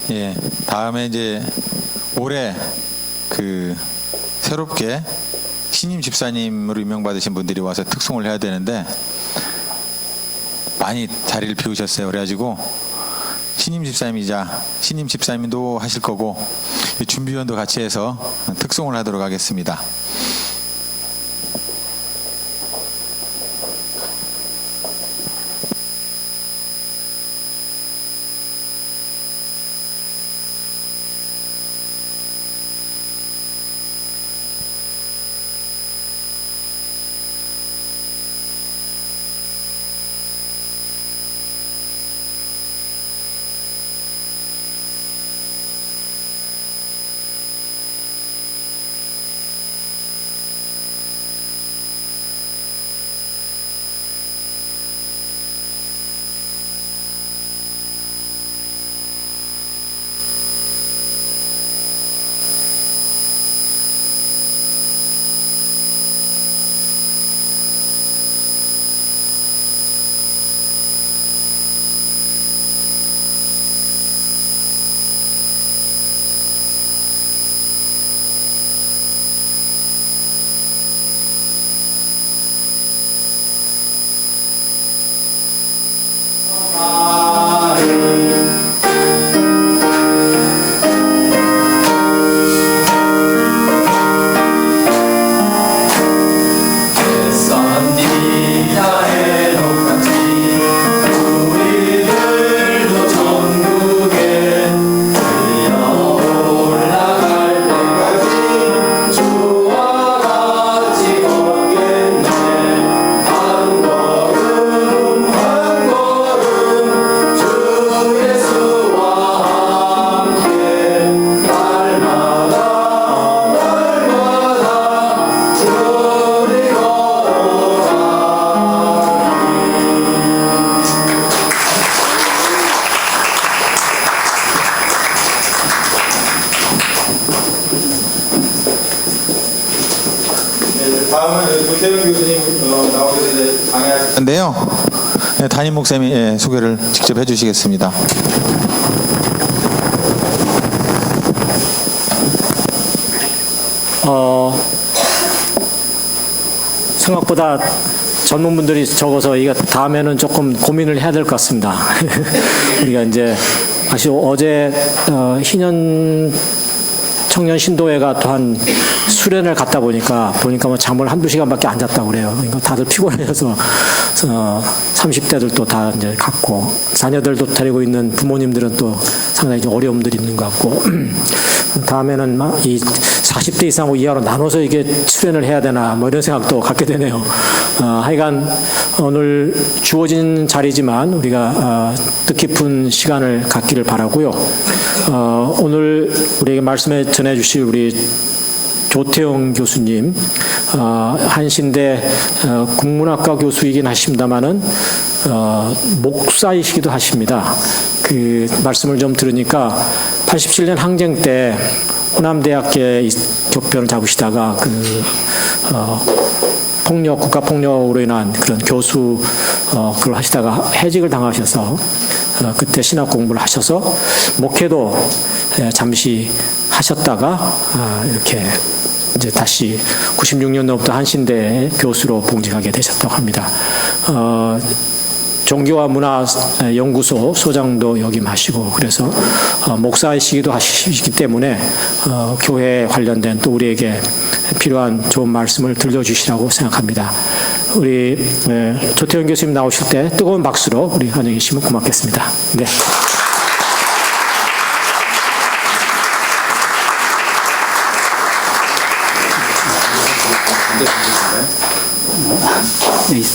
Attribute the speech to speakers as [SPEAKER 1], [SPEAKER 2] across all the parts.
[SPEAKER 1] 예, 다음에 이제 올해 새롭게 신임 집사님으로 임명받으신 분들이 와서 특송을 해야 되는데 많이 자리를 비우셨어요. 그래가지고 신임 집사님도 하실 거고 준비위원도 같이 해서 특송을 하도록 하겠습니다. 다음은 조태영 교수님 나오셔서 이제 강의하실 텐데요. 담임 목사님이 소개를 직접 해주시겠습니다.
[SPEAKER 2] 생각보다 전문분들이 적어서 이거 다음에는 조금 고민을 해야 될 것 같습니다. 우리가 이제 어제 희년 청년 신도회가 또한 수련을 갔다 보니까 뭐 잠을 한두 시간밖에 안 잤다고 그래요. 그러니까 다들 피곤해서 30대들도 다 이제 갔고 자녀들도 데리고 있는 부모님들은 또 상당히 좀 어려움들이 있는 것 같고 다음에는 이 40대 이상 이하로 나눠서 이게 수련을 해야 되나 뭐 이런 생각도 갖게 되네요. 하여간 오늘 주어진 자리지만 우리가 뜻깊은 시간을 갖기를 바라고요. 오늘 우리에게 말씀에 전해주실 우리 조태영 교수님, 한신대 국문학과 교수이긴 하십니다만은 목사이시기도 하십니다. 그 말씀을 좀 들으니까 87년 항쟁 때 호남대학교에 교편을 잡으시다가 국가폭력으로 인한 그런 교수 그걸 하시다가 해직을 당하셔서 그때 신학 공부를 하셔서 목회도 잠시 하셨다가 이렇게 이제 다시 96년도부터 한신대 교수로 봉직하게 되셨다고 합니다. 종교와 문화 연구소 소장도 역임하시고 그래서 목사이시기도 하시기 때문에 교회에 관련된 또 우리에게 필요한 좋은 말씀을 들려주시라고 생각합니다. 우리 조태영 교수님 나오실 때 뜨거운 박수로 우리 환영해 주시면 고맙겠습니다. 네.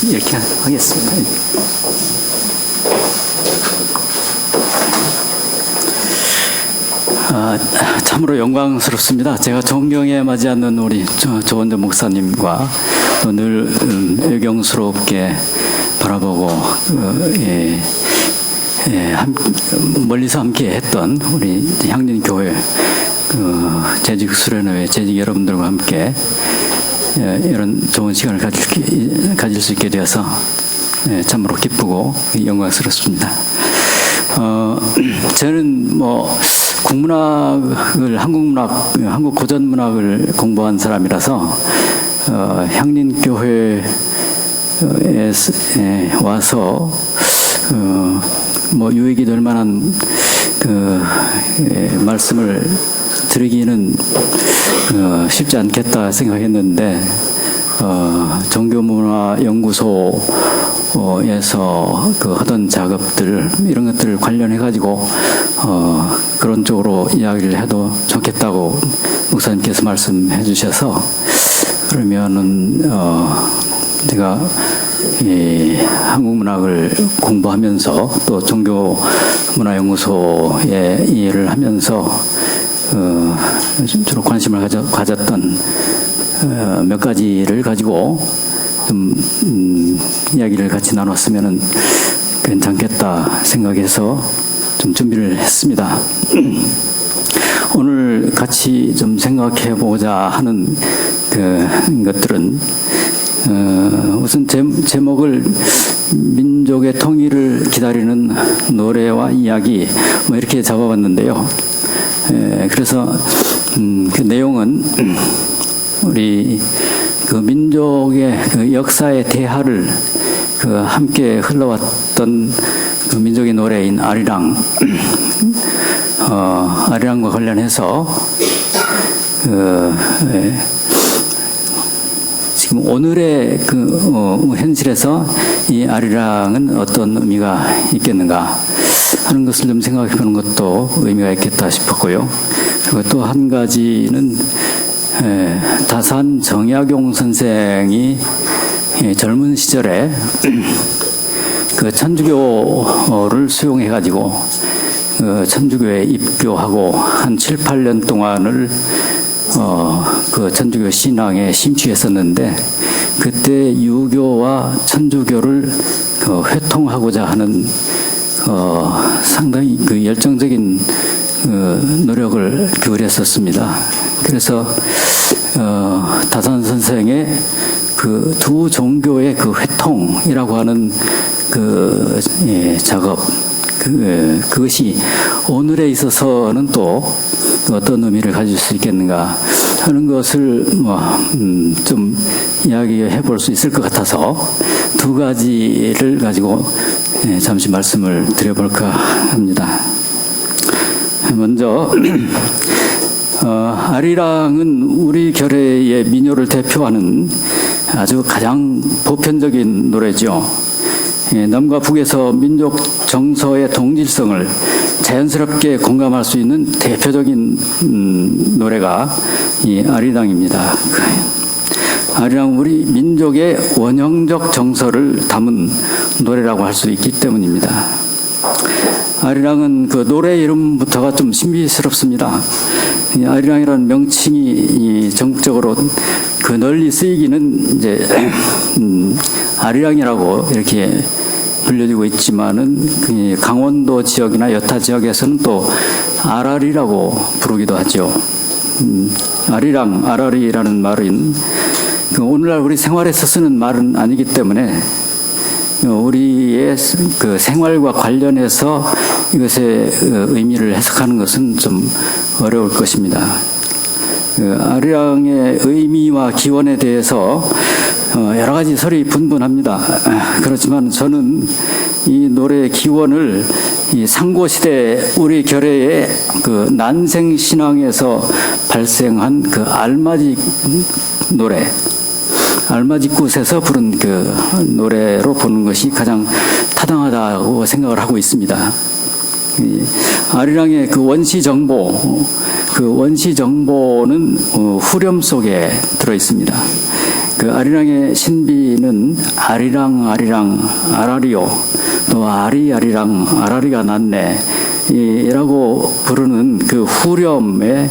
[SPEAKER 3] 이렇게 하겠습니다. 참으로 영광스럽습니다. 제가 존경에 맞지 않는 우리 조원대 목사님과 늘 애경스럽게 바라보고 멀리서 함께 했던 우리 향린교회 재직 수련회 재직 여러분들과 함께 이런 좋은 시간을 가질 수 있게 되어서 참으로 기쁘고 영광스럽습니다. 저는 국문학을 한국 고전문학을 공부한 사람이라서 향린교회에 와서 뭐 유익이 될 만한 말씀을 드리기는 쉽지 않겠다 생각했는데 종교문화연구소에서 하던 작업들 이런 것들을 관련해 가지고 그런 쪽으로 이야기를 해도 좋겠다고 목사님께서 말씀해 주셔서 그러면은 제가 이 한국문학을 공부하면서 또 종교문화연구소에 일을 하면서 주로 관심을 가졌던 몇 가지를 가지고 좀 이야기를 같이 나눴으면 괜찮겠다 생각해서 좀 준비를 했습니다. 오늘 같이 좀 생각해 보고자 하는 것들은 우선 제목을 민족의 통일을 기다리는 노래와 이야기 뭐 이렇게 잡아봤는데요. 그래서 그 내용은 우리 민족의 역사의 대하를 함께 흘러왔던 민족의 노래인 아리랑, 아리랑과 관련해서 지금 오늘의 현실에서 이 아리랑은 어떤 의미가 있겠는가 하는 것을 좀 생각해 보는 것도 의미가 있겠다 싶었고요. 그리고 또 한 가지는 다산 정약용 선생이 젊은 시절에 천주교를 수용해 가지고 천주교에 입교하고 한 7, 8년 동안을 천주교 신앙에 심취했었는데 그때 유교와 천주교를 회통하고자 하는 상당히 열정적인 노력을 기울였었습니다. 그래서 다산 선생의 두 종교의 회통이라고 하는 작업 그것이 오늘에 있어서는 또 어떤 의미를 가질 수 있겠는가 하는 것을 좀 이야기해 볼 수 있을 것 같아서 두 가지를 가지고 잠시 말씀을 드려볼까 합니다. 먼저 아리랑은 우리 결의의 민요를 대표하는 아주 가장 보편적인 노래죠. 남과 북에서 민족 정서의 동질성을 자연스럽게 공감할 수 있는 대표적인 노래가 이 아리랑입니다. 아리랑 우리 민족의 원형적 정서를 담은 노래라고 할 수 있기 때문입니다. 아리랑은 노래 이름부터가 좀 신비스럽습니다. 이 아리랑이라는 명칭이 전국적으로 널리 쓰이기는 이제 아리랑이라고 이렇게 불려지고 있지만은 강원도 지역이나 여타 지역에서는 또 아라리라고 부르기도 하죠. 아리랑, 아라리라는 말은 오늘날 우리 생활에서 쓰는 말은 아니기 때문에 우리의 생활과 관련해서 이것의 의미를 해석하는 것은 좀 어려울 것입니다. 아리랑의 의미와 기원에 대해서 여러 가지 설이 분분합니다. 그렇지만 저는 이 노래의 기원을 이 상고시대 우리 결의의 난생신앙에서 발생한 알맞이 노래, 알맞이굿에서 부른 노래로 보는 것이 가장 타당하다고 생각을 하고 있습니다. 아리랑의 원시 정보, 원시 정보는 후렴 속에 들어 있습니다. 아리랑의 신비는 아리랑 아리랑 아라리요, 또 아리랑 아라리가 났네 이라고 부르는 후렴에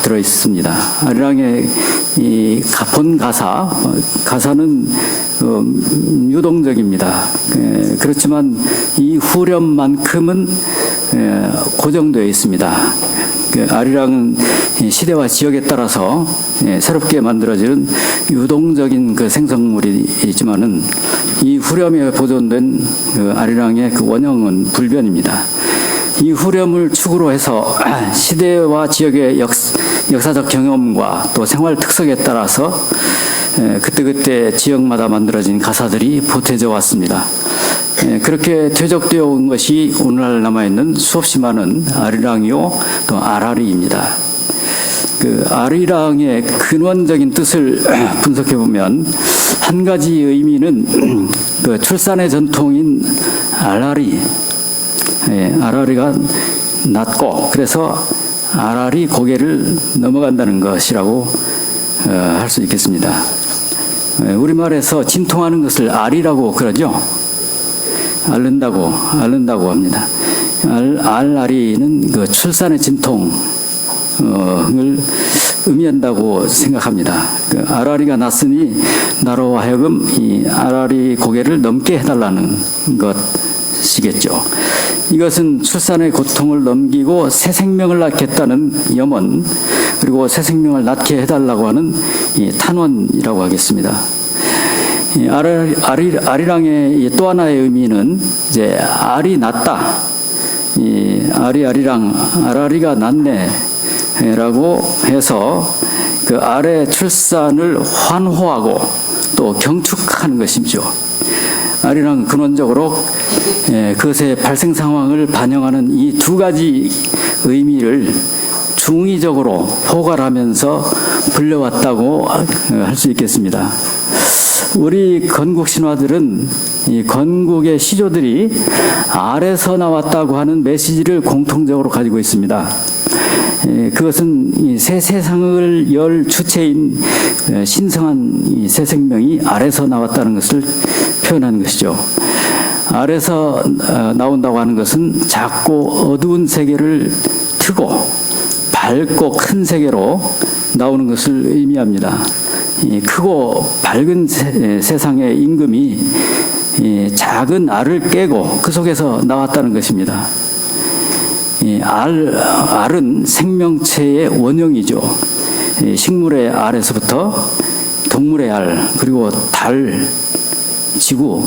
[SPEAKER 3] 들어 있습니다. 아리랑의 이 본 가사는 유동적입니다. 그렇지만 이 후렴만큼은 고정되어 있습니다. 아리랑은 시대와 지역에 따라서 새롭게 만들어지는 유동적인 생성물이지만은 이 후렴에 보존된 아리랑의 원형은 불변입니다. 이 후렴을 축으로 해서 시대와 지역의 역사적 경험과 또 생활 특성에 따라서 그때그때 지역마다 만들어진 가사들이 보태져 왔습니다. 그렇게 퇴적되어 온 것이 오늘날 남아있는 수없이 많은 아리랑이요 또 아라리입니다. 그 아리랑의 근원적인 뜻을 분석해 보면 한 가지 의미는 그 출산의 전통인 알라리, 아라리가 낳고 그래서 아라리 고개를 넘어간다는 것이라고 할 수 있겠습니다. 우리말에서 진통하는 것을 알이라고 그러죠. 앓는다고 합니다. 알아리는 그 출산의 진통을 의미한다고 생각합니다. 그 아라리가 났으니 나로 하여금 이 아라리 고개를 넘게 해달라는 것이겠죠. 이것은 출산의 고통을 넘기고 새 생명을 낳겠다는 염원, 그리고 새 생명을 낳게 해달라고 하는 이 탄원이라고 하겠습니다. 이 아리랑의 또 하나의 의미는 이제 알이 낳다, 이 아리랑 아라리가 낳네라고 해서 그 알의 출산을 환호하고 또 경축하는 것이죠. 아리랑 근원적으로 그것의 발생 상황을 반영하는 이 두 가지 의미를 중의적으로 포괄하면서 불려왔다고 할 수 있겠습니다. 우리 건국 신화들은 이 건국의 시조들이 알에서 나왔다고 하는 메시지를 공통적으로 가지고 있습니다. 그것은 이 새 세상을 열 주체인 신성한 이 새 생명이 알에서 나왔다는 것을 표현하는 것이죠. 알에서 나온다고 하는 것은 작고 어두운 세계를 트고 밝고 큰 세계로 나오는 것을 의미합니다. 이 크고 밝은 세상의 임금이 이 작은 알을 깨고 그 속에서 나왔다는 것입니다. 이 알은 생명체의 원형이죠. 이 식물의 알에서부터 동물의 알, 그리고 달, 지구,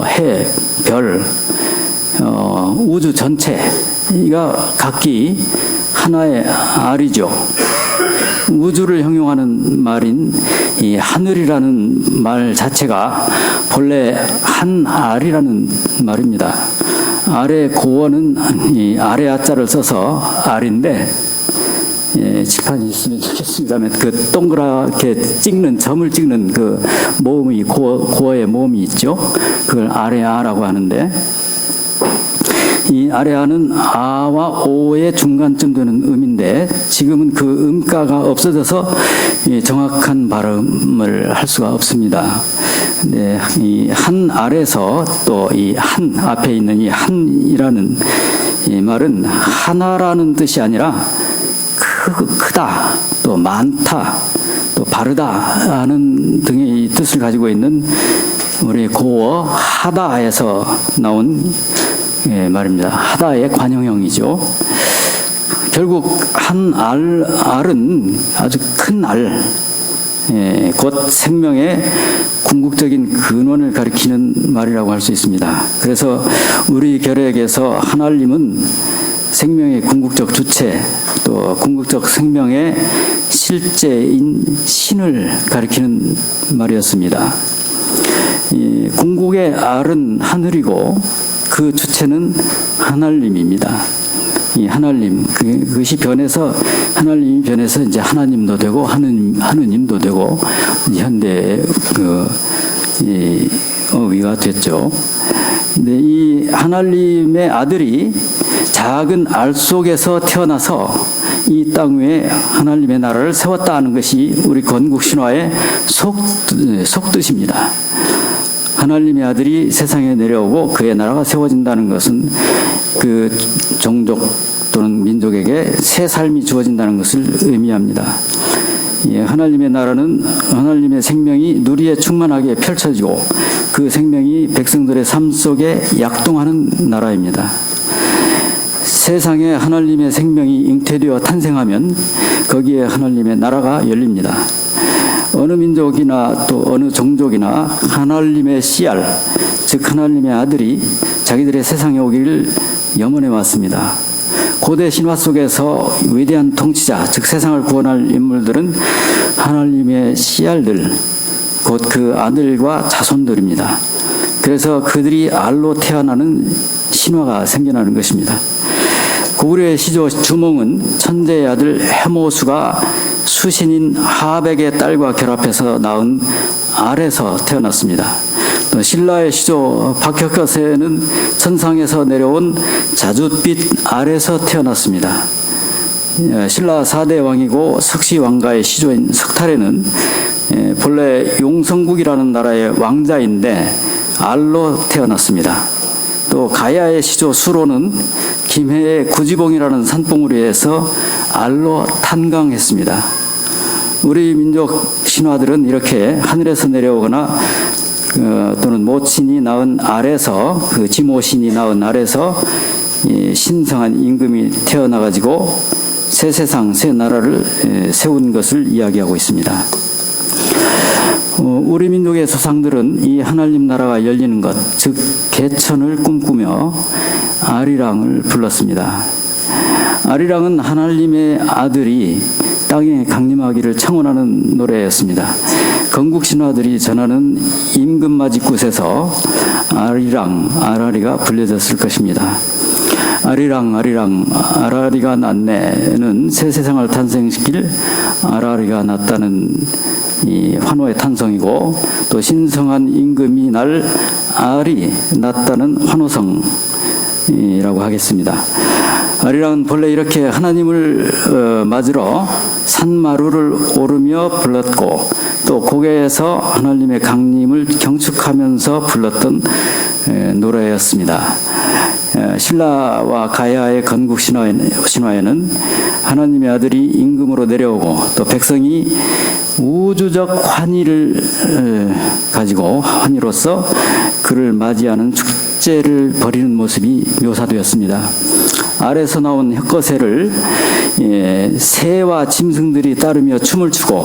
[SPEAKER 3] 해, 별, 우주 전체가 각기 하나의 알이죠. 우주를 형용하는 말인 이 하늘이라는 말 자체가 본래 한 알이라는 말입니다. 알의 고어는 이 아래 아자를 써서 알인데, 칠판이 있으면 좋겠습니다만 그 동그랗게 찍는 점을 찍는 그 모음이 고어의 모음이 있죠. 그걸 아래아라고 하는데, 이 아래아는 아와 오의 중간쯤 되는 음인데 지금은 그 음가가 없어져서 정확한 발음을 할 수가 없습니다. 네, 이 한 알에서 또 이 한 앞에 있는 이 한이라는 이 말은 하나라는 뜻이 아니라 크다, 또 많다, 또 바르다 하는 등의 뜻을 가지고 있는 우리 고어 하다에서 나온 말입니다. 하다의 관형형이죠. 결국 한 알은 아주 큰 알, 곧 생명의 궁극적인 근원을 가리키는 말이라고 할 수 있습니다. 그래서 우리 결핵에서 하나님은 생명의 궁극적 주체, 또 궁극적 생명의 실제인 신을 가리키는 말이었습니다. 이 궁극의 알은 하늘이고 그 주체는 하나님입니다. 이 하나님, 그것이 변해서 하나님이 변해서 이제 하나님도 되고 하느님도 되고 현대의 이 어휘가 됐죠. 근데 이 하나님의 아들이 작은 알 속에서 태어나서 이 땅 위에 하나님의 나라를 세웠다는 것이 우리 건국 신화의 속뜻입니다. 하나님의 아들이 세상에 내려오고 그의 나라가 세워진다는 것은 그 종족 또는 민족에게 새 삶이 주어진다는 것을 의미합니다. 하나님의 나라는 하나님의 생명이 누리에 충만하게 펼쳐지고 그 생명이 백성들의 삶 속에 약동하는 나라입니다. 세상에 하나님의 생명이 잉태되어 탄생하면 거기에 하나님의 나라가 열립니다. 어느 민족이나 또 어느 종족이나 하나님의 씨알, 즉 하나님의 아들이 자기들의 세상에 오기를 염원해 왔습니다. 고대 신화 속에서 위대한 통치자, 즉 세상을 구원할 인물들은 하나님의 씨알들, 곧 그 아들과 자손들입니다. 그래서 그들이 알로 태어나는 신화가 생겨나는 것입니다. 고구려의 시조 주몽은 천재의 아들 해모수가 수신인 하백의 딸과 결합해서 낳은 알에서 태어났습니다. 또 신라의 시조 박혁거세는 천상에서 내려온 자줏빛 알에서 태어났습니다. 신라 4대 왕이고 석시왕가의 시조인 석탈에는 본래 용성국이라는 나라의 왕자인데 알로 태어났습니다. 또 가야의 시조 수로는 김해의 구지봉이라는 산봉우리에서 알로 탄광했습니다. 우리 민족 신화들은 이렇게 하늘에서 내려오거나 또는 모친이 낳은 알에서, 그 지모신이 낳은 알에서 신성한 임금이 태어나가지고 새 세상, 새 나라를 세운 것을 이야기하고 있습니다. 우리 민족의 조상들은 이 하나님 나라가 열리는 것, 즉 개천을 꿈꾸며 아리랑을 불렀습니다. 아리랑은 하나님의 아들이 땅에 강림하기를 청원하는 노래였습니다. 건국 신화들이 전하는 임금맞이굿에서 아리랑, 아라리가 불려졌을 것입니다. 아리랑, 아리랑, 아라리가 낳네는 새 세상을 탄생시킬 아라리가 낳다는 이 환호의 탄성이고, 또 신성한 임금이 날 알이 낳다는 환호성이라고 하겠습니다. 아리랑은 본래 이렇게 하나님을 맞으러 산마루를 오르며 불렀고, 또 고개에서 하나님의 강림을 경축하면서 불렀던 노래였습니다. 신라와 가야의 건국 신화에는 하나님의 아들이 임금으로 내려오고, 또 백성이 우주적 환희를 가지고 환희로서 그를 맞이하는 축제를 벌이는 모습이 묘사되었습니다. 아래서 나온 혁거새를 새와 짐승들이 따르며 춤을 추고,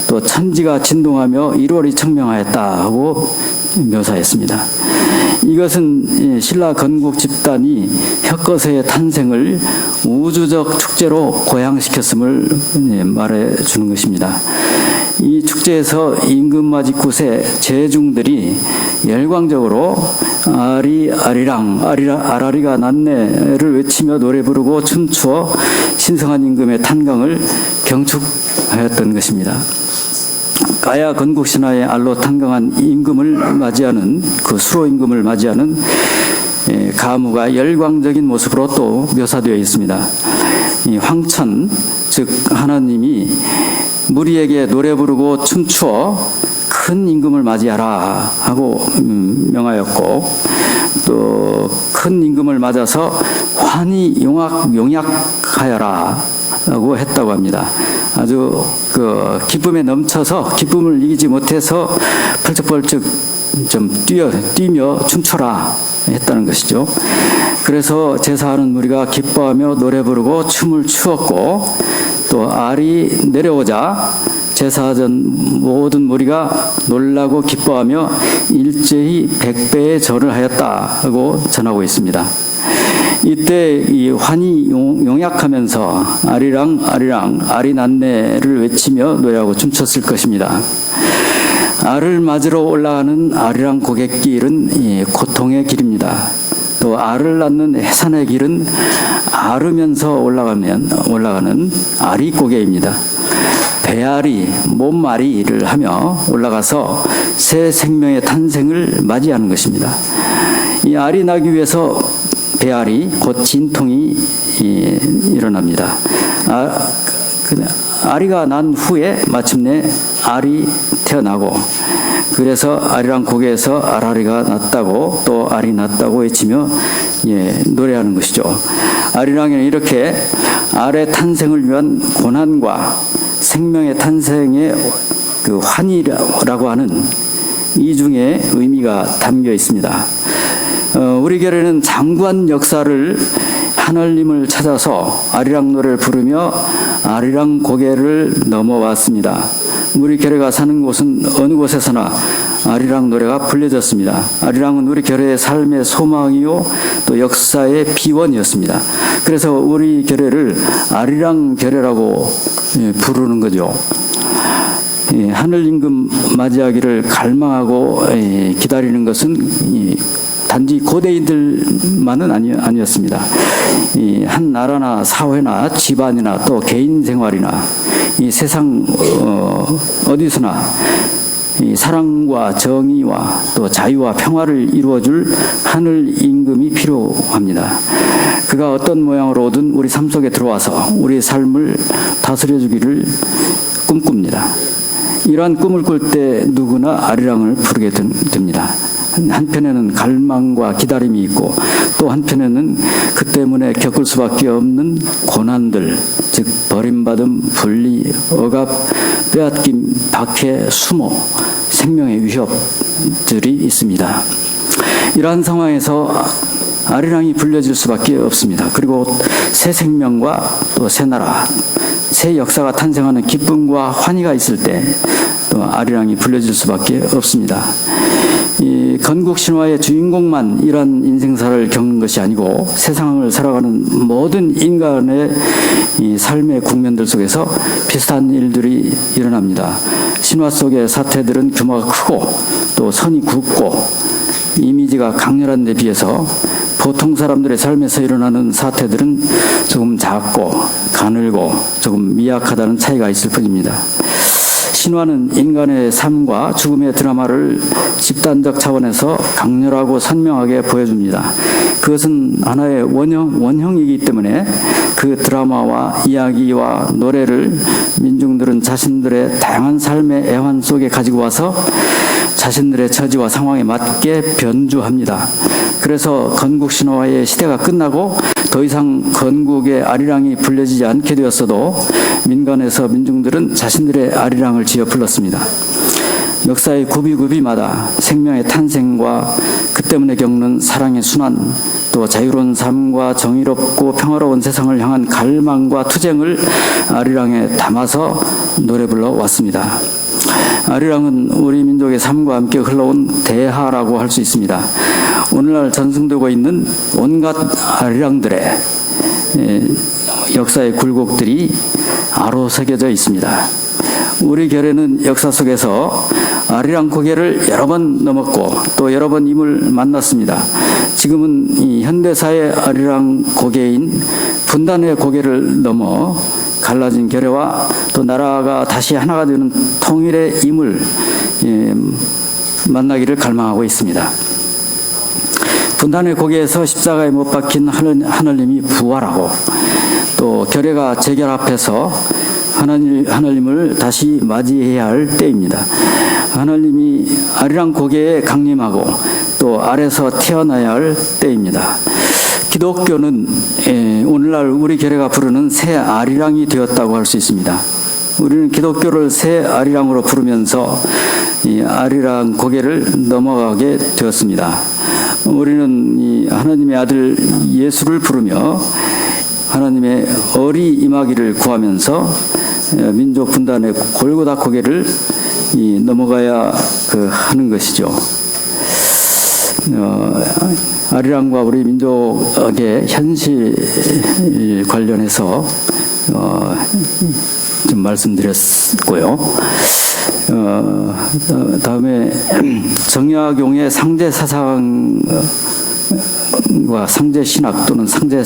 [SPEAKER 3] 또 천지가 진동하며 1월이 청명하였다 하고 묘사했습니다. 이것은 신라 건국 집단이 혁거새의 탄생을 우주적 축제로 고양시켰음을 말해주는 것입니다. 이 축제에서 임금맞이굿의 제중들이 열광적으로 아리랑, 아라리가 낳네를 외치며 노래 부르고 춤추어 신성한 임금의 탄광을 경축하였던 것입니다. 가야 건국 신화의 알로 탄광한 임금을 맞이하는, 그 수로 임금을 맞이하는 가무가 열광적인 모습으로 또 묘사되어 있습니다. 이 황천, 즉 하나님이 무리에게 노래 부르고 춤추어 큰 임금을 맞이하라 하고 명하였고, 또 큰 임금을 맞아서 환히 용약하여라 라고 했다고 합니다. 아주 그 기쁨에 넘쳐서 기쁨을 이기지 못해서 펄쩍펄쩍 좀 뛰며 춤춰라 했다는 것이죠. 그래서 제사하는 무리가 기뻐하며 노래 부르고 춤을 추었고, 또 알이 내려오자 제사하던 모든 무리가 놀라고 기뻐하며 일제히 100배의 절을 하였다고 전하고 있습니다. 이때 이 환히 용약하면서 아리랑, 아리랑, 알이 낳네를 외치며 노래하고 춤췄을 것입니다. 알을 맞으러 올라가는 아리랑 고갯길은 고통의 길입니다. 또 알을 낳는 해산의 길은 앓으면서 올라가는 아리 고개입니다. 배앓이, 몸앓이를 하며 올라가서 새 생명의 탄생을 맞이하는 것입니다. 이 알이 나기 위해서 배앓이, 곧 진통이 일어납니다. 아리가 난 후에 마침내 알이 태어나고, 그래서 아리랑 고개에서 아라리가 났다고, 또 알이 났다고 외치며 노래하는 것이죠. 아리랑에는 이렇게 알의 탄생을 위한 고난과 생명의 탄생의 그 환희라고 하는 이중의 의미가 담겨 있습니다. 우리 교회는 장구한 역사를 하늘님을 찾아서 아리랑 노래를 부르며 아리랑 고개를 넘어왔습니다. 우리 교회가 사는 곳은 어느 곳에서나 아리랑 노래가 불려졌습니다. 아리랑은 우리 결혜의 삶의 소망이요 또 역사의 비원이었습니다. 그래서 우리 결혜를 아리랑 결혜라고 부르는 거죠. 하늘 임금 맞이하기를 갈망하고 기다리는 것은 단지 고대인들만은 아니었습니다. 한 나라나 사회나 집안이나 또 개인 생활이나 이 세상 어디서나 이 사랑과 정의와 또 자유와 평화를 이루어줄 하늘 임금이 필요합니다. 그가 어떤 모양으로 오든 우리 삶 속에 들어와서 우리의 삶을 다스려주기를 꿈꿉니다. 이러한 꿈을 꿀 때 누구나 아리랑을 부르게 됩니다. 한편에는 갈망과 기다림이 있고 또 한편에는 그 때문에 겪을 수밖에 없는 고난들, 즉 버림받음, 분리, 억압, 빼앗김, 박해, 수모, 생명의 위협들이 있습니다. 이러한 상황에서 아리랑이 불려질 수밖에 없습니다. 그리고 새 생명과 또 새 나라, 새 역사가 탄생하는 기쁨과 환희가 있을 때 또 아리랑이 불려질 수밖에 없습니다. 이 건국 신화의 주인공만 이러한 인생사를 겪는 것이 아니고 세상을 살아가는 모든 인간의 이 삶의 국면들 속에서 비슷한 일들이 일어납니다. 신화 속의 사태들은 규모가 크고 또 선이 굵고 이미지가 강렬한 데 비해서 보통 사람들의 삶에서 일어나는 사태들은 조금 작고 가늘고 조금 미약하다는 차이가 있을 뿐입니다. 신화는 인간의 삶과 죽음의 드라마를 집단적 차원에서 강렬하고 선명하게 보여줍니다. 그것은 하나의 원형이기 때문에 그 드라마와 이야기와 노래를 민중들은 자신들의 다양한 삶의 애환 속에 가지고 와서 자신들의 처지와 상황에 맞게 변주합니다. 그래서 건국 신화의 시대가 끝나고 더 이상 건국의 아리랑이 불려지지 않게 되었어도 민간에서 민중들은 자신들의 아리랑을 지어 불렀습니다. 역사의 구비구비마다 생명의 탄생과 그 때문에 겪는 사랑의 순환, 또 자유로운 삶과 정의롭고 평화로운 세상을 향한 갈망과 투쟁을 아리랑에 담아서 노래 불러 왔습니다. 아리랑은 우리 민족의 삶과 함께 흘러온 대하라고 할 수 있습니다. 오늘날 전승되고 있는 온갖 아리랑들의 역사의 굴곡들이 아로새겨져 있습니다. 우리 결혜는 역사 속에서 아리랑 고개를 여러 번 넘었고 또 여러 번 임을 만났습니다. 지금은 이 현대사의 아리랑 고개인 분단의 고개를 넘어 갈라진 결혜와 또 나라가 다시 하나가 되는 통일의 임을 만나기를 갈망하고 있습니다. 분단의 고개에서 십자가에 못 박힌 하늘님이 부활하고 또 결혜가 재결 앞에서 하늘님을 다시 맞이해야 할 때입니다. 하늘님이 아리랑 고개에 강림하고 또 아래서 태어나야 할 때입니다. 기독교는 오늘날 우리 결혜가 부르는 새 아리랑이 되었다고 할 수 있습니다. 우리는 기독교를 새 아리랑으로 부르면서 이 아리랑 고개를 넘어가게 되었습니다. 우리는 이 하나님의 아들 예수를 부르며 하나님의 어리 임하기를 구하면서 민족 분단의 골고다 고개를 넘어가야 하는 것이죠. 아리랑과 우리 민족의 현실 관련해서 좀 말씀드렸고요. 다음에 정약용의 상제 사상과 상제 신학 또는 상제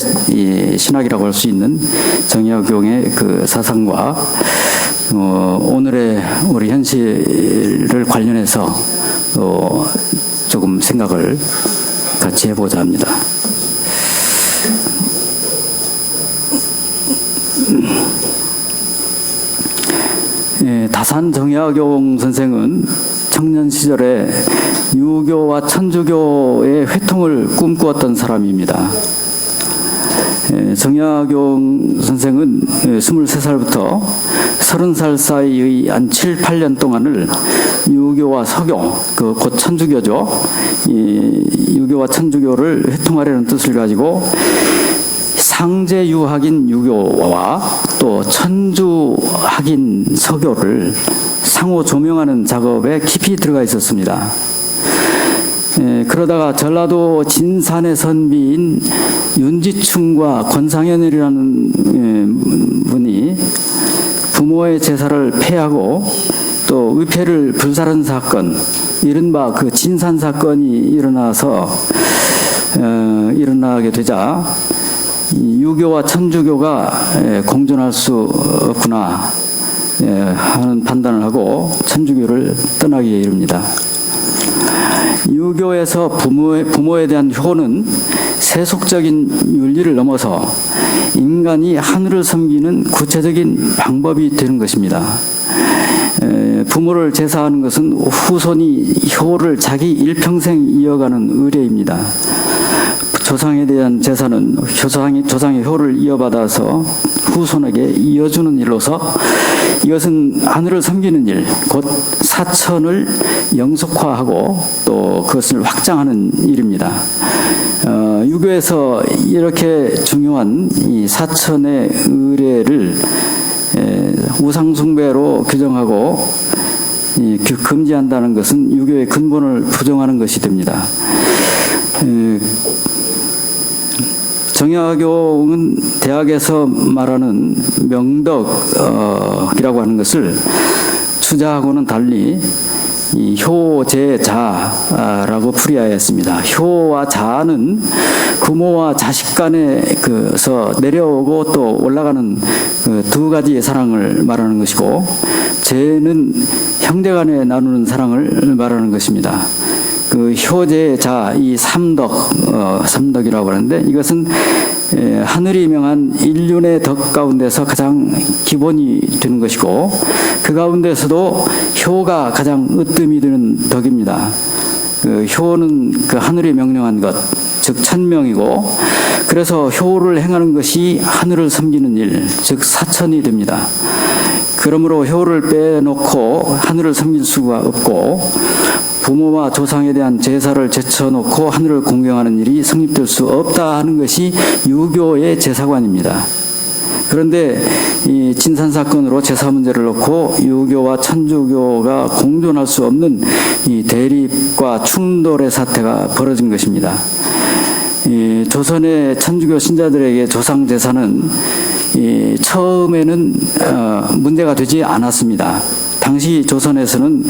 [SPEAKER 3] 신학이라고 할 수 있는 정약용의 그 사상과 오늘의 우리 현실을 관련해서 조금 생각을 같이 해보자 합니다. 다산 정약용 선생은 청년 시절에 유교와 천주교의 회통을 꿈꾸었던 사람입니다. 정약용 선생은 23살부터 30살 사이의 한 7, 8년 동안을 유교와 서교, 곧 천주교죠. 유교와 천주교를 회통하려는 뜻을 가지고 상제유학인 유교와 또 천주학인 서교를 상호 조명하는 작업에 깊이 들어가 있었습니다. 그러다가 전라도 진산의 선비인 윤지충과 권상현이라는 분이 부모의 제사를 폐하고 또 의패를 불살은 사건, 이른바 그 진산 사건이 일어나게 되자 이 유교와 천주교가 공존할 수 없구나 하는 판단을 하고 천주교를 떠나기에 이릅니다. 유교에서 부모에 대한 효는 세속적인 윤리를 넘어서 인간이 하늘을 섬기는 구체적인 방법이 되는 것입니다. 부모를 제사하는 것은 후손이 효를 자기 일평생 이어가는 의례입니다. 조상에 대한 제사는 조상의 효를 이어받아서 후손에게 이어주는 일로서 이것은 하늘을 섬기는 일, 곧 사천을 영속화하고 또 그것을 확장하는 일입니다. 유교에서 이렇게 중요한 이 사천의 의례를 우상숭배로 규정하고 금지한다는 것은 유교의 근본을 부정하는 것이 됩니다. 정약용은 대학에서 말하는 명덕이라고 하는 것을 추자하고는 달리 이 효제자라고 풀이하였습니다. 효와 자는 부모와 자식 간에서 내려오고 또 올라가는 그 두 가지의 사랑을 말하는 것이고, 제는 형제 간에 나누는 사랑을 말하는 것입니다. 그 효제자, 이 삼덕이라고 하는데, 이것은 하늘이 명한 인륜의 덕 가운데서 가장 기본이 되는 것이고, 그 가운데서도 효가 가장 으뜸이 되는 덕입니다. 그 효는 그 하늘이 명령한 것, 즉 천명이고, 그래서 효를 행하는 것이 하늘을 섬기는 일, 즉 사천이 됩니다. 그러므로 효를 빼놓고 하늘을 섬길 수가 없고, 부모와 조상에 대한 제사를 제쳐놓고 하늘을 공경하는 일이 성립될 수 없다 하는 것이 유교의 제사관입니다. 그런데 이 진산 사건으로 제사 문제를 놓고 유교와 천주교가 공존할 수 없는 이 대립과 충돌의 사태가 벌어진 것입니다. 이 조선의 천주교 신자들에게 조상 제사는 처음에는 문제가 되지 않았습니다. 당시 조선에서는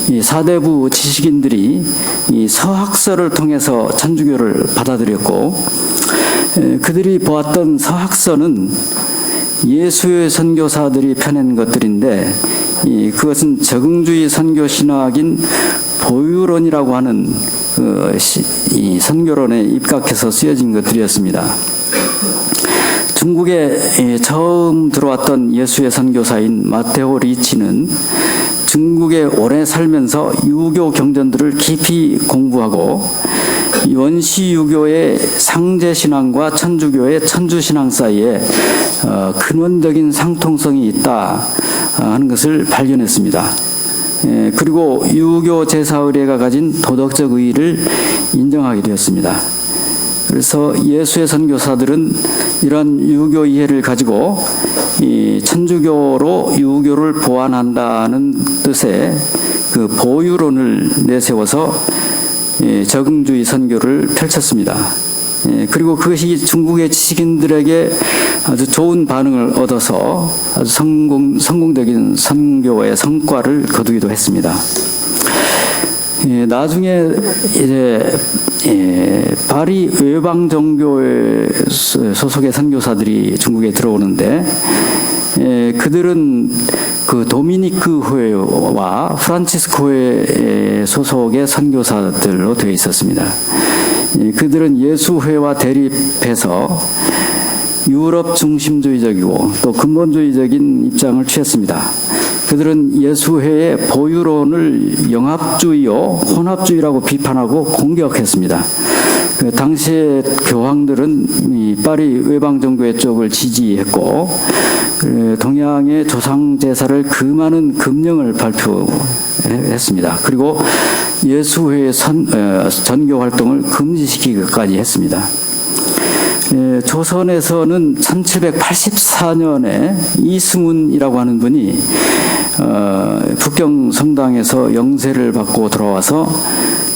[SPEAKER 3] 이 사대부 지식인들이 이 서학서를 통해서 천주교를 받아들였고, 그들이 보았던 서학서는 예수의 선교사들이 펴낸 것들인데, 그것은 적응주의 선교 신학인 보유론이라고 하는 이 선교론에 입각해서 쓰여진 것들이었습니다. 중국에 처음 들어왔던 예수의 선교사인 마테오 리치는 중국에 오래 살면서 유교 경전들을 깊이 공부하고 원시 유교의 상제신앙과 천주교의 천주신앙 사이에 근원적인 상통성이 있다 하는 것을 발견했습니다. 그리고 유교 제사의례가 가진 도덕적 의의를 인정하게 되었습니다. 그래서 예수의 선교사들은 이런 유교 이해를 가지고 이 천주교로 유교를 보완한다는 뜻의 그 보유론을 내세워서 적응주의 선교를 펼쳤습니다. 그리고 그것이 중국의 지식인들에게 아주 좋은 반응을 얻어서 아주 성공적인 선교의 성과를 거두기도 했습니다. 나중에 이제 파리 외방정교회 소속의 선교사들이 중국에 들어오는데, 그들은 그 도미니크 회와 프란치스코 회 소속의 선교사들로 되어 있었습니다. 그들은 예수회와 대립해서 유럽 중심주의적이고 또 근본주의적인 입장을 취했습니다. 그들은 예수회의 보유론을 영합주의요 혼합주의라고 비판하고 공격했습니다. 그 당시의 교황들은 이 파리 외방정교회 쪽을 지지했고, 동양의 조상 제사를 금하는 금령을 발표했습니다. 그리고 예수회의 전교 활동을 금지시키기까지 했습니다. 조선에서는 1784년에 이승훈이라고 하는 분이 북경 성당에서 영세를 받고 돌아와서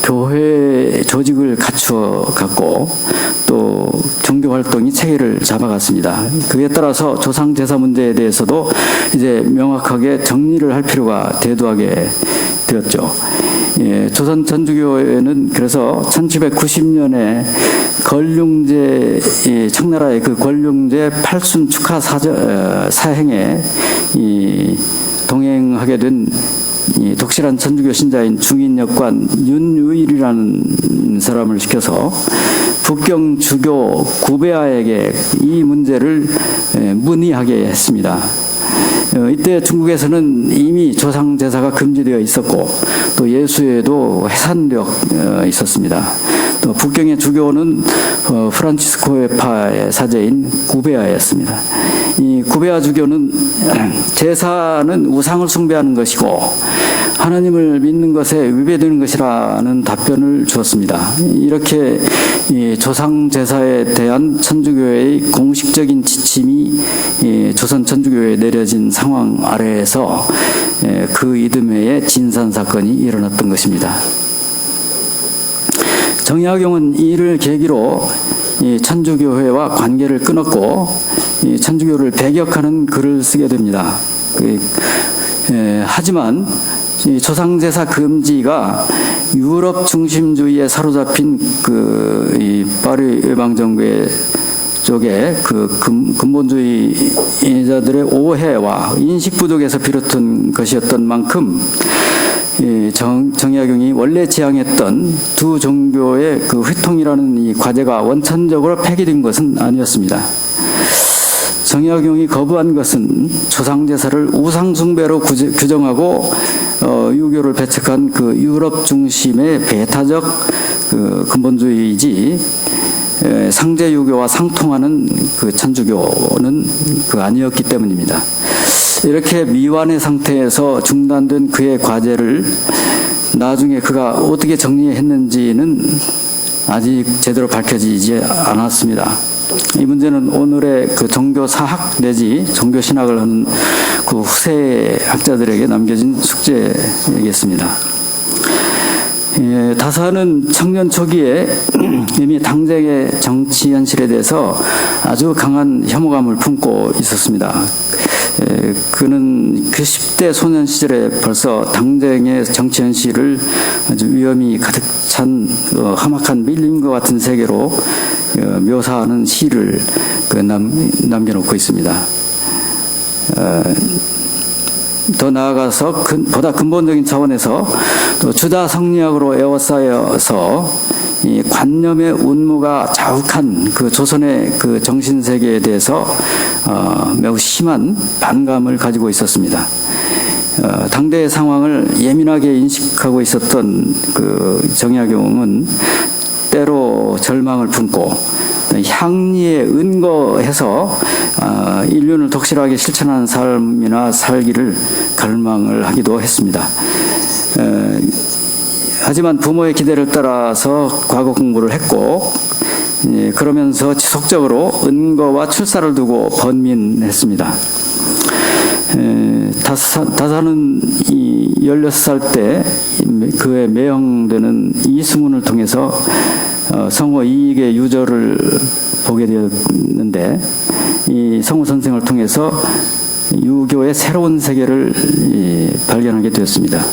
[SPEAKER 3] 교회 조직을 갖추어 갖고 또 종교 활동이 체계를 잡아갔습니다. 그에 따라서 조상 제사 문제에 대해서도 이제 명확하게 정리를 할 필요가 대두하게 되었죠. 예, 조선 천주교회는 그래서 1790년에 권룡제 청나라의 그 권룡제 팔순 축하 사행에 동행하게 된 독실한 천주교 신자인 중인역관 윤의이라는 사람을 시켜서 북경 주교 구배아에게 이 문제를 문의하게 했습니다. 이때 중국에서는 이미 조상 제사가 금지되어 있었고 또 예수에도 해산되어 있었습니다. 또 북경의 주교는 프란치스코파의 사제인 구베아였습니다. 이 구베아 주교는 제사는 우상을 숭배하는 것이고 하나님을 믿는 것에 위배되는 것이라는 답변을 주었습니다. 이렇게 이 조상 제사에 대한 천주교회의 공식적인 지침이 조선 천주교회에 내려진 상황 아래에서 그 이듬해에 진산 사건이 일어났던 것입니다. 정약용은 이를 계기로 천주교회와 관계를 끊었고 천주교를 배격하는 글을 쓰게 됩니다. 하지만 조상제사 금지가 유럽 중심주의에 사로잡힌 이 파리 외방정부의 쪽에 그 근본주의자들의 오해와 인식 부족에서 비롯한 것이었던 만큼 정약용이 원래 지향했던 두 종교의 그 회통이라는 이 과제가 원천적으로 폐기된 것은 아니었습니다. 정약용이 거부한 것은 조상제사를 우상숭배로 규정하고 유교를 배척한 그 유럽 중심의 배타적 그 근본주의이지 상제유교와 상통하는 그 천주교는 그 아니었기 때문입니다. 이렇게 미완의 상태에서 중단된 그의 과제를 나중에 그가 어떻게 정리했는지는 아직 제대로 밝혀지지 않았습니다. 이 문제는 오늘의 그 종교사학 내지 종교신학을 하는 그 후세 학자들에게 남겨진 숙제이겠습니다. 다사는 청년 초기에 이미 당대의 정치 현실에 대해서 아주 강한 혐오감을 품고 있었습니다. 그는 그 10대 소년 시절에 벌써 당대의 정치 현실을 아주 위험이 가득 찬 험악한 밀림과 같은 세계로 묘사하는 시를 남겨놓고 있습니다. 더 나아가서 보다 근본적인 차원에서 또 주다 성리학으로 에워싸여서 이 관념의 운무가 자욱한 그 조선의 그 정신세계에 대해서 매우 심한 반감을 가지고 있었습니다. 당대의 상황을 예민하게 인식하고 있었던 그 정약용은 때로 절망을 품고 향리에 은거해서 인륜을 독실하게 실천하는 삶이나 살기를 갈망을 하기도 했습니다. 하지만 부모의 기대를 따라서 과거 공부를 했고 그러면서 지속적으로 은거와 출사를 두고 번민했습니다. 다사는 16살 때 그의 매형되는 이승훈을 통해서 성호 이익의 유저를 보게 되었는데 이 성호 선생을 통해서 유교의 새로운 세계를 발견하게 되었습니다.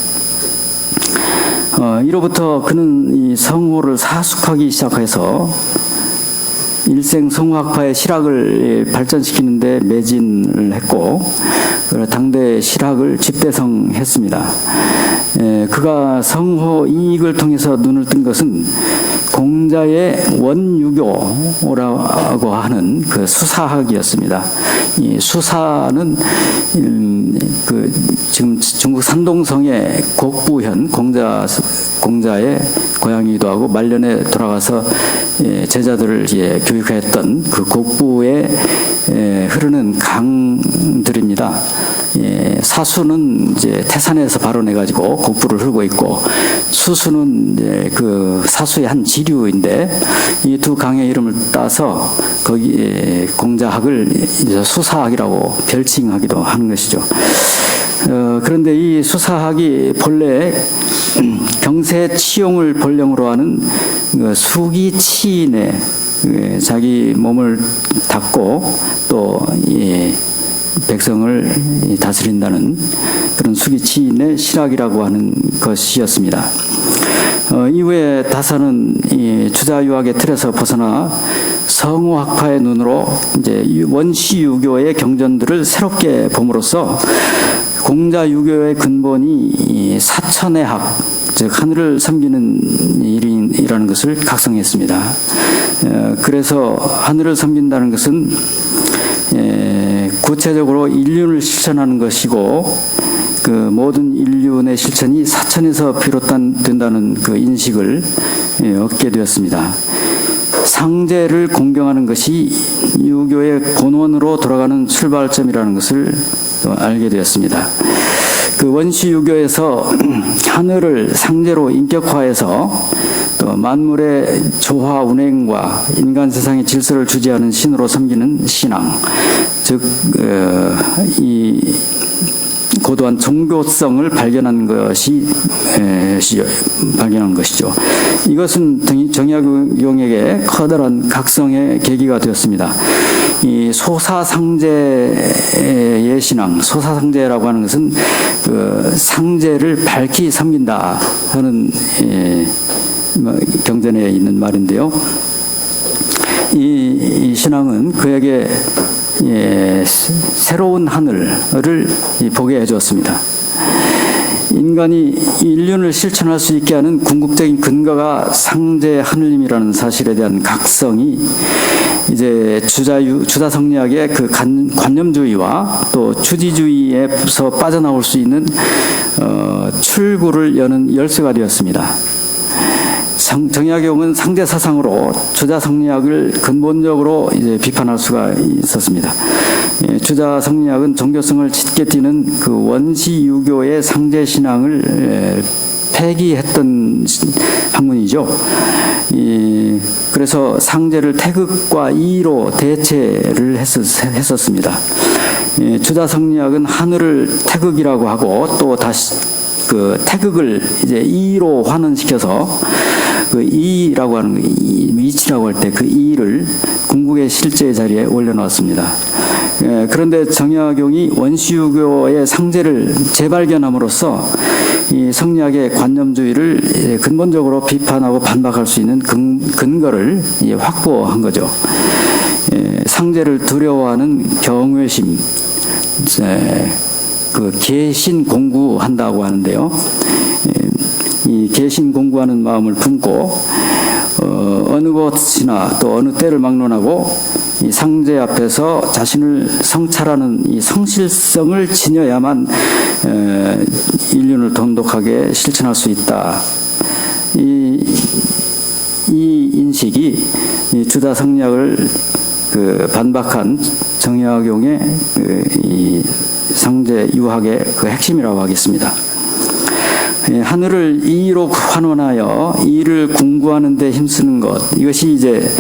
[SPEAKER 3] 이로부터 그는 이 성호를 사숙하기 시작해서 일생 성호학파의 실학을 발전시키는 데 매진을 했고 당대 실학을 집대성했습니다. 그가 성호 이익을 통해서 눈을 뜬 것은 공자의 원유교라고 하는 그 수사학이었습니다. 이 수사는 그 지금 중국 산동성의 곡부현 공자의 고향이기도 하고 말년에 돌아가서 제자들을 교육했던 그 곡부에 흐르는 강들입니다. 사수는 이제 태산에서 발원해가지고 곡부를 흐르고 있고 수수는 이제 그 사수의 한 지류인데 이 두 강의 이름을 따서 거기 공자학을 이제 수사학이라고 별칭하기도 하는 것이죠. 그런데 이 수사학이 본래 경세 치용을 본령으로 하는 수기 치인의 자기 몸을 닦고 또 백성을 다스린다는 그런 수기 치인의 실학이라고 하는 것이었습니다. 이후에 다사는 이 주자 유학의 틀에서 벗어나 성호학파의 눈으로 이제 원시 유교의 경전들을 새롭게 봄으로써 공자 유교의 근본이 이 사천의 학, 즉 하늘을 섬기는 일이라는 것을 각성했습니다. 그래서 하늘을 섬긴다는 것은 구체적으로 인륜을 실천하는 것이고 그 모든 인륜의 실천이 사천에서 비롯된다는 그 인식을 얻게 되었습니다. 상제를 공경하는 것이 유교의 본원으로 돌아가는 출발점이라는 것을 또 알게 되었습니다. 그 원시 유교에서 하늘을 상제로 인격화해서 또 만물의 조화 운행과 인간 세상의 질서를 주재하는 신으로 섬기는 신앙, 즉 이 고도한 종교성을 발견한 것이죠. 이것은 정약용에게 커다란 각성의 계기가 되었습니다. 이 소사상제의 신앙, 소사상제라고 하는 것은 그 상제를 밝히 섬긴다 하는 경전에 있는 말인데요. 이 신앙은 그에게 새로운 하늘을 보게 해주었습니다. 인간이 인륜을 실천할 수 있게 하는 궁극적인 근거가 상제 하늘님이라는 사실에 대한 각성이 이제 주자 성리학의 그 관념주의와 또 추지주의에서 빠져나올 수 있는 출구를 여는 열쇠가 되었습니다. 정약용은 상대 사상으로 주자 성리학을 근본적으로 이제 비판할 수가 있었습니다. 주자 성리학은 종교성을 짙게 띠는 그 원시 유교의 상제 신앙을 폐기했던 학문이죠. 그래서 상제를 태극과 이로 대체를 했었습니다. 주자 성리학은 하늘을 태극이라고 하고 또 다시 그 태극을 이제 이로 환원시켜서 그 이라고 하는 거, 위치라고 할 때 그 이를 궁극의 실제 자리에 올려놓았습니다. 그런데 정약용이 원시유교의 상제를 재발견함으로써 이 성리학의 관념주의를 근본적으로 비판하고 반박할 수 있는 근거를 확보한 거죠. 상제를 두려워하는 경외심, 그 개신 공구한다고 하는데요. 이 개신 공구하는 마음을 품고 어느 곳이나 또 어느 때를 막론하고 이 상제 앞에서 자신을 성찰하는 이 성실성을 지녀야만 인륜을 돈독하게 실천할 수 있다. 이 인식이 이 주자 성리학을 그 반박한 정약용의 이 상제 유학의 그 핵심이라고 하겠습니다. 하늘을 이로 환원하여 이를 궁구하는 데 힘쓰는 것, 이것이 이제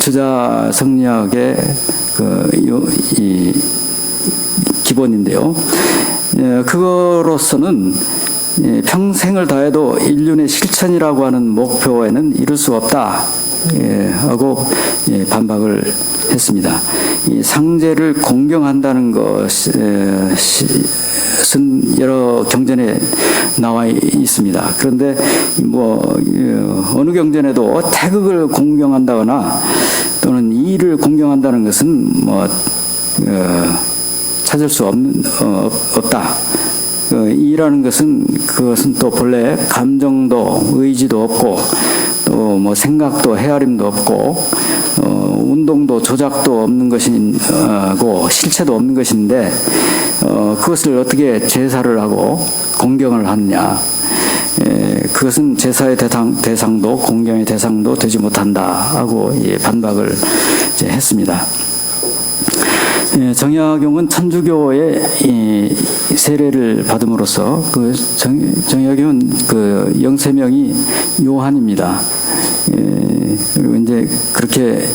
[SPEAKER 3] 주자 성리학의 이 기본인데요. 그거로서는 평생을 다해도 인륜의 실천이라고 하는 목표에는 이룰 수 없다 하고 반박을 했습니다. 이 상제를 공경한다는 것은 여러 경전에 나와 있습니다. 그런데 뭐 어느 경전에도 태극을 공경한다거나 또는 이를 공경한다는 것은 뭐 찾을 수 없다. 이라는 것은 그것은 또 본래 감정도 의지도 없고 또 뭐 생각도 헤아림도 없고 운동도 조작도 없는 것이고 실체도 없는 것인데 그것을 어떻게 제사를 하고 공경을 하느냐. 그것은 제사의 대상도 공경의 대상도 되지 못한다 하고 반박을 이제 했습니다. 정약용은 천주교의 세례를 받음으로써 그 정약용은 그 영세명이 요한입니다. 그리고 이제 그렇게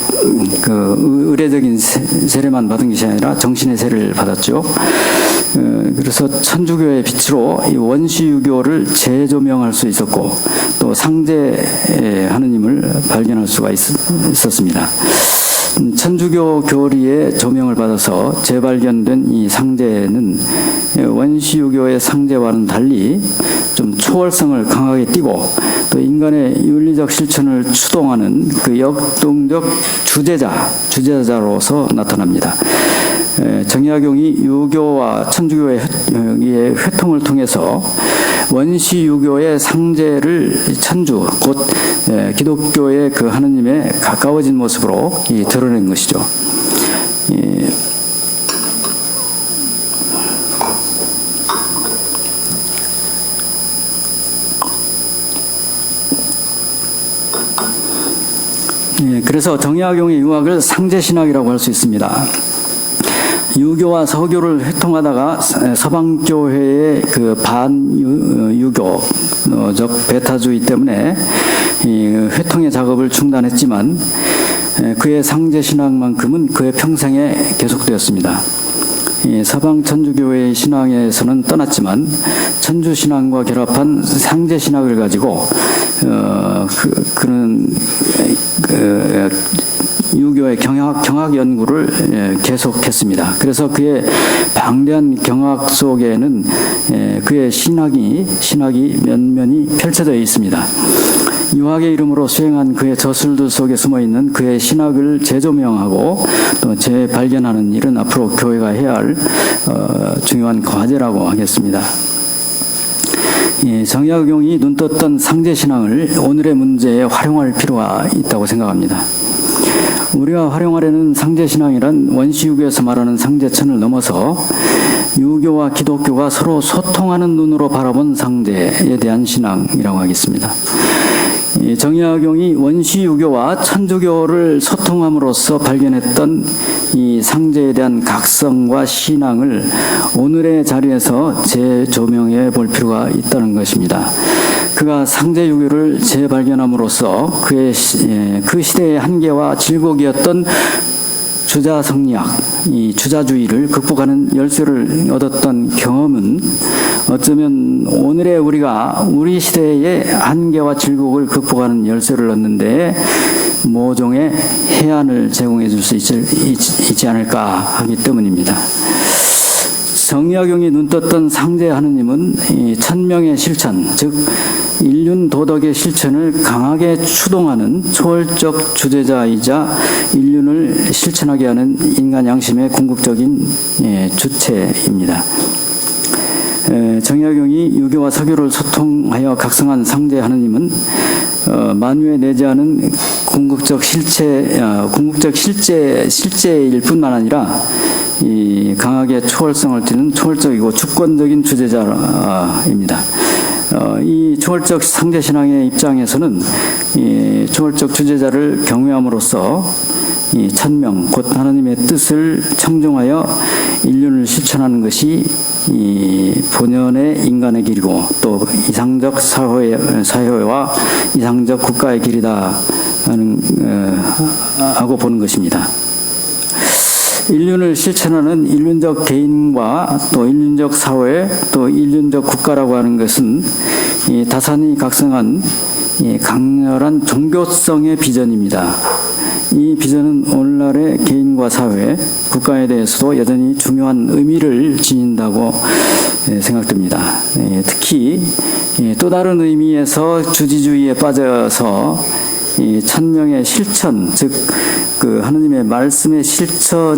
[SPEAKER 3] 그 의례적인 세례만 받은 것이 아니라 정신의 세례를 받았죠. 그래서 천주교의 빛으로 이 원시유교를 재조명할 수 있었고 또 상제 하느님을 발견할 수가 있었습니다. 천주교 교리의 조명을 받아서 재발견된 이 상제는 원시유교의 상제와는 달리 좀 초월성을 강하게 띠고 또 인간의 윤리적 실천을 추동하는 그 역동적 주제자로서 나타납니다. 정약용이 유교와 천주교의 회통을 통해서 원시유교의 상제를 천주 곧 기독교의 그 하느님에 가까워진 모습으로 드러낸 것이죠. 그래서 정약용의 유학을 상제신학이라고 할 수 있습니다. 유교와 서교를 회통하다가 서방교회의 그 반유교적 배타주의 때문에 이 회통의 작업을 중단했지만 그의 상제신학만큼은 그의 평생에 계속되었습니다. 이 서방 천주교회의 신앙에서는 떠났지만 천주신앙과 결합한 상제신학을 가지고 그는 유교의 경학 연구를 계속했습니다. 그래서 그의 방대한 경학 속에는 그의 신학이 면면이 펼쳐져 있습니다. 유학의 이름으로 수행한 그의 저술들 속에 숨어있는 그의 신학을 재조명하고 또 재발견하는 일은 앞으로 교회가 해야 할 중요한 과제라고 하겠습니다. 정약용이 눈떴던 상제신앙을 오늘의 문제에 활용할 필요가 있다고 생각합니다. 우리가 활용하려는 상제신앙이란 원시유교에서 말하는 상제천을 넘어서 유교와 기독교가 서로 소통하는 눈으로 바라본 상제에 대한 신앙이라고 하겠습니다. 정약용이 원시유교와 천주교를 소통함으로써 발견했던 이 상제에 대한 각성과 신앙을 오늘의 자리에서 재조명해 볼 필요가 있다는 것입니다. 그가 상제유교를 재발견함으로써 그 시대의 한계와 질곡이었던 주자성리학, 이 주자주의를 극복하는 열쇠를 얻었던 경험은 어쩌면 오늘의 우리가 우리 시대의 한계와 질곡을 극복하는 열쇠를 얻는 데 모종의 해안을 제공해 줄 수 있지 않을까 하기 때문입니다. 정약용이 눈떴던 상제 하느님은 이 천명의 실천, 즉 인륜 도덕의 실천을 강하게 추동하는 초월적 주제자이자 인륜을 실천하게 하는 인간 양심의 궁극적인 주체입니다. 정약용이 유교와 서교를 소통하여 각성한 상제 하느님은 만유에 내재하는 궁극적 실제일 뿐만 아니라 이 강하게 초월성을 띠는 초월적이고 주권적인 주제자입니다. 이 초월적 상제신앙의 입장에서는 이 초월적 주제자를 경외함으로써 이 천명 곧 하나님의 뜻을 청종하여 인륜을 실천하는 것이 이 본연의 인간의 길이고 또 이상적 사회와 이상적 국가의 길이다 하고 보는 것입니다. 인륜을 실천하는 인륜적 개인과 또 인륜적 사회 또 인륜적 국가라고 하는 것은 이 다산이 각성한 이 강렬한 종교성의 비전입니다. 이 비전은 오늘날의 개인과 사회, 국가에 대해서도 여전히 중요한 의미를 지닌다고 생각됩니다. 특히 또 다른 의미에서 주지주의에 빠져서 이 천명의 실천, 즉 그 하느님의 말씀의 실천